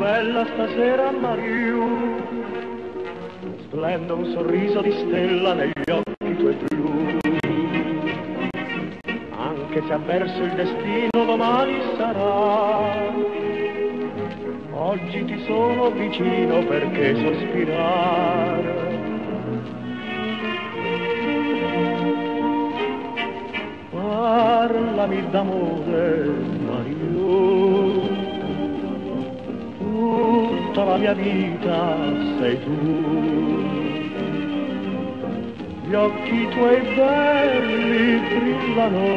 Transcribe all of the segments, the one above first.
bella stasera Mariù, splende un sorriso di stella negli occhi tuoi blu. Anche se avverso il destino domani sarà, oggi ti sono vicino perché sospirare. Parlami d'amore, Mariù, tutta la mia vita sei tu. Gli occhi tuoi belli brillano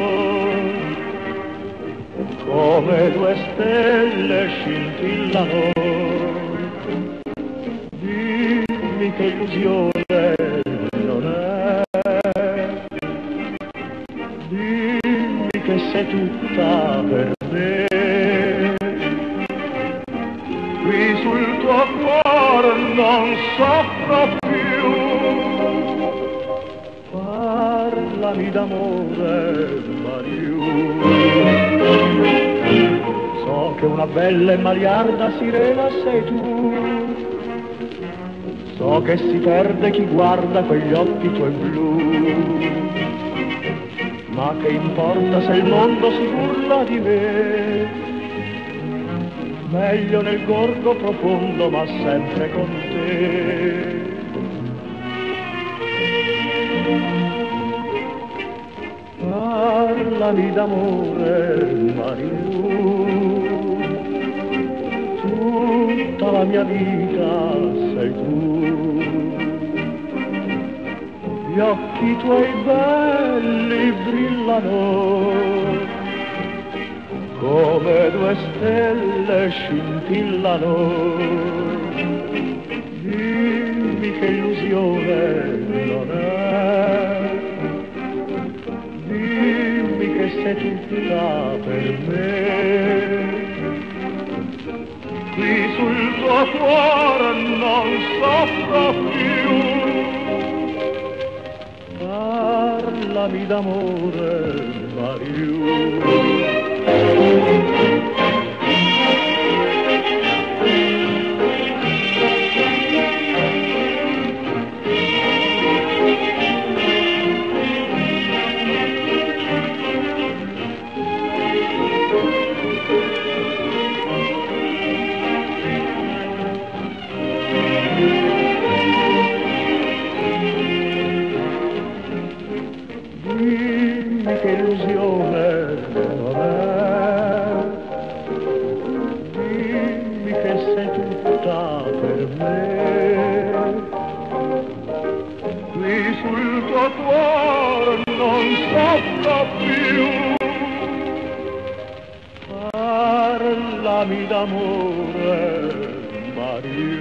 come due stelle scintillano. Dimmi che illusione non è, dimmi che sei tutta per me. Qui sul tuo cuore non soffro più. Parlami d'amore, Mariù. So che una bella e maliarda sirena sei tu. So che si perde chi guarda quegli occhi tuoi blu. Ma che importa se il mondo si burla di me? Meglio nel gorgo profondo, ma sempre con te. Parlami d'amore, Mariù, tutta la mia vita sei tu. Gli occhi tuoi belli brillano come due stelle scintillano. Dimmi che illusione non è, dimmi che sei tutta per me. Qui sul tuo cuore non soffro più. Parlami d'amore, Mariù. Dimmi che illusione non è, dimmi che sei tutta per me. Qui sul tuo cuore non soffro più. Parlami d'amore, Mariù.